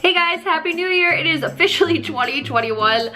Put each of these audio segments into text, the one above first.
Hey guys, Happy New Year. It is officially 2021.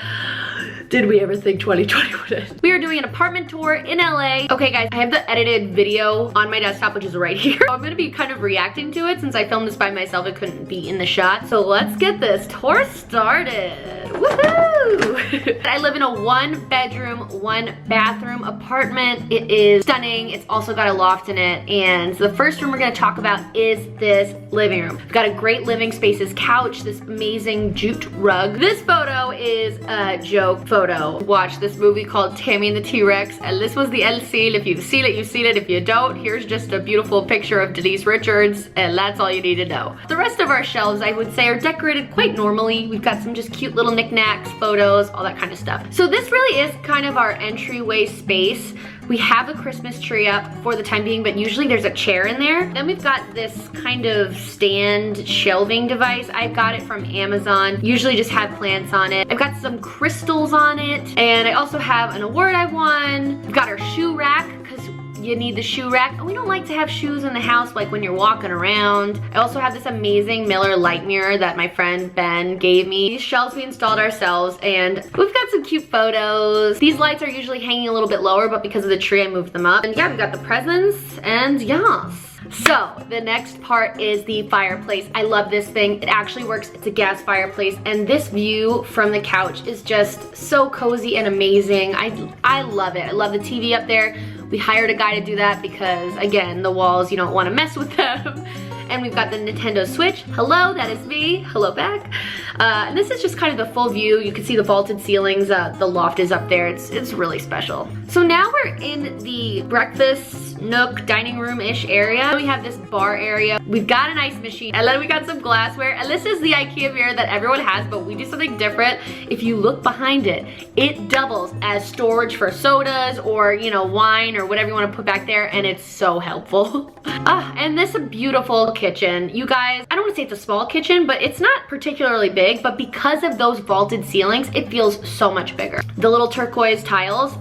Did we ever think 2020 would end? We are doing an apartment tour in LA. Okay guys, I have the edited video on my desktop, which is right here. So I'm gonna be kind of reacting to it since I filmed this by myself. It couldn't be in the shot. So let's get this tour started. Woohoo! I live in a 1-bedroom, 1-bathroom apartment. It is stunning. It's also got a loft in it. And the first room we're gonna talk about is this living room. We've got a great living spaces couch, this amazing jute rug. This photo is a joke photo. Watch this movie called Tammy and the T-Rex, and this was the El Seal. If you've seen it, you've seen it. If you don't, here's just a beautiful picture of Denise Richards, and that's all you need to know. The rest of our shelves, I would say, are decorated quite normally. We've got some just cute little knickknacks, photos, all that kind of stuff. So this really is kind of our entryway space. We have a Christmas tree up for the time being, but usually there's a chair in there. Then we've got this kind of stand shelving device. I got it from Amazon. Usually just have plants on it. I've got some crystals on it, and I also have an award I won. We've got our shoe rack, because you need the shoe rack. And we don't like to have shoes in the house like when you're walking around. I also have this amazing Miller light mirror that my friend Ben gave me. These shelves we installed ourselves, and we've got some cute photos. These lights are usually hanging a little bit lower, but because of the tree I moved them up. And yeah, we've got the presents, and yes. So the next part is the fireplace. I love this thing. It actually works. It's a gas fireplace, and this view from the couch is just so cozy and amazing. I love it. I love the TV up there. We hired a guy to do that because, again, the walls, you don't want to mess with them. And we've got the Nintendo Switch. Hello, that is me. Hello back. And this is just kind of the full view. You can see the vaulted ceilings. The loft is up there. It's really special. So now we're in the breakfast nook dining room-ish area. We have this bar area. We've got an ice machine, and then we got some glassware. And this is the IKEA mirror that everyone has, but we do something different. If you look behind it, it doubles as storage for sodas or, you know, wine or whatever you want to put back there, and it's so helpful. And this is a beautiful kitchen. You guys, I don't want to say it's a small kitchen, but it's not particularly big, but because of those vaulted ceilings, it feels so much bigger. The little turquoise tiles,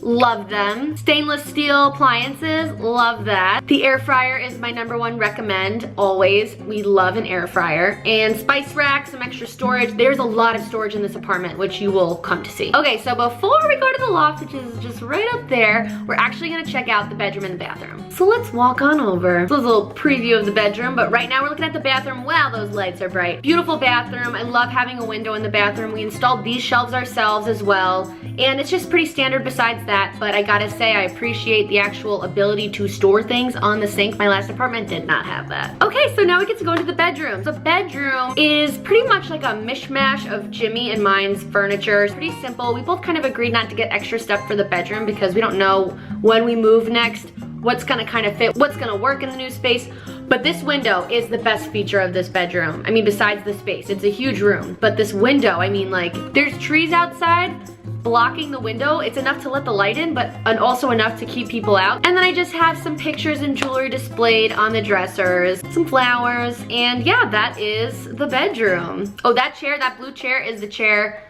love them. Stainless steel appliances, love that. The air fryer is my #1 recommend, always. We love an air fryer. And spice rack, some extra storage. There's a lot of storage in this apartment, which you will come to see. Okay, so before we go to the loft, which is just right up there, we're actually gonna check out the bedroom and the bathroom. So let's walk on over. This was a little preview of the bedroom, but right now we're looking at the bathroom. Wow, those lights are bright. Beautiful bathroom. I love having a window in the bathroom. We installed these shelves ourselves as well, and it's just pretty standard besides that, but I gotta say I appreciate the actual ability to store things on the sink. My last apartment did not have that. Okay, so now we get to go into the bedroom. The bedroom is pretty much like a mishmash of Jimmy and mine's furniture. It's pretty simple. We both kind of agreed not to get extra stuff for the bedroom because we don't know when we move next, what's gonna kind of fit, what's gonna work in the new space. But this window is the best feature of this bedroom. I mean, besides the space, it's a huge room, but this window, I mean, like, there's trees outside blocking the window. It's enough to let the light in, and also enough to keep people out. And then I just have some pictures and jewelry displayed on the dressers, some flowers, and yeah, that is the bedroom. Oh, that chair, that blue chair is the chair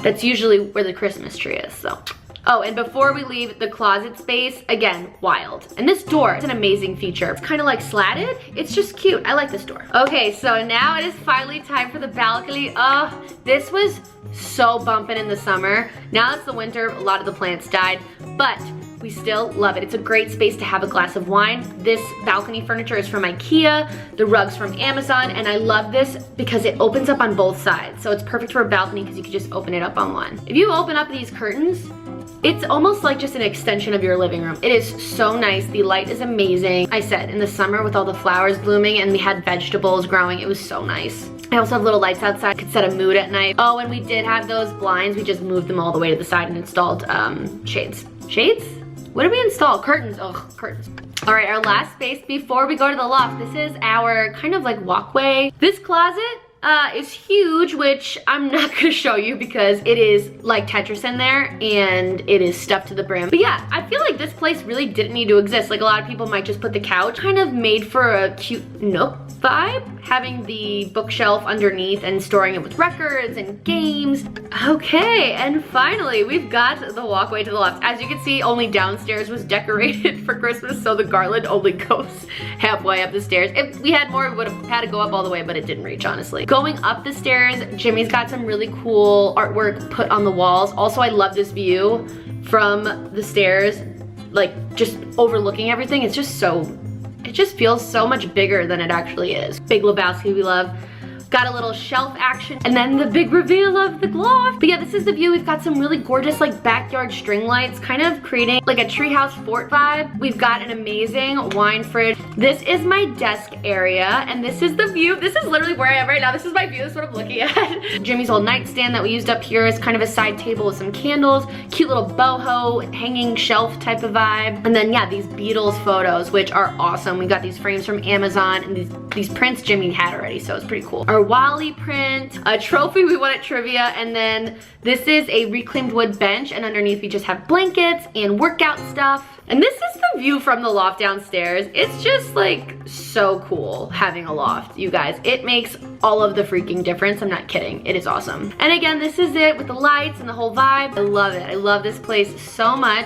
that's usually where the Christmas tree is, so. Oh, and before we leave the closet space, again, wild. And this door is an amazing feature. It's kind of like slatted. It's just cute. I like this door. Okay, so now it is finally time for the balcony. Oh, this was so bumping in the summer. Now it's the winter, a lot of the plants died, but we still love it. It's a great space to have a glass of wine. This balcony furniture is from IKEA, the rug's from Amazon, and I love this because it opens up on both sides. So it's perfect for a balcony because you can just open it up on one. If you open up these curtains, it's almost like just an extension of your living room. It is so nice. The light is amazing. I said, in the summer with all the flowers blooming and we had vegetables growing, it was so nice. I also have little lights outside, could set a mood at night. Oh, and we did have those blinds. We just moved them all the way to the side and installed shades. Shades? What did we install? Curtains. Oh, curtains. All right, our last space before we go to the loft. This is our kind of like walkway. This closet is huge, which I'm not gonna show you because it is like Tetris in there and it is stuffed to the brim. But yeah, I feel like this place really didn't need to exist. Like a lot of people might just put the couch, kind of made for a cute nook vibe, having the bookshelf underneath and storing it with records and games. Okay, and finally we've got the walkway to the loft. As you can see, only downstairs was decorated for Christmas, so the garland only goes halfway up the stairs. If we had more, we would have had to go up all the way, but it didn't reach, honestly. Going up the stairs, Jimmy's got some really cool artwork put on the walls. Also, I love this view from the stairs, like just overlooking everything. It's just so, it just feels so much bigger than it actually is. Big Lebowski, we love. Got a little shelf action, and then the big reveal of the loft. But yeah, this is the view. We've got some really gorgeous like backyard string lights, kind of creating like a treehouse fort vibe. We've got an amazing wine fridge. This is my desk area, and this is the view. This is literally where I am right now. This is my view. This is what I'm looking at. Jimmy's old nightstand that we used up here is kind of a side table with some candles, cute little boho hanging shelf type of vibe. And then yeah, these Beatles photos, which are awesome. We got these frames from Amazon, and these prints Jimmy had already, so it's pretty cool. Our Wally print, a trophy we won at trivia, and then this is a reclaimed wood bench, and underneath we just have blankets and workout stuff. And this is the view from the loft downstairs. It's just like so cool having a loft, you guys. It makes all of the freaking difference. I'm not kidding. It is awesome. And again, this is it with the lights and the whole vibe. I love it. I love this place so much.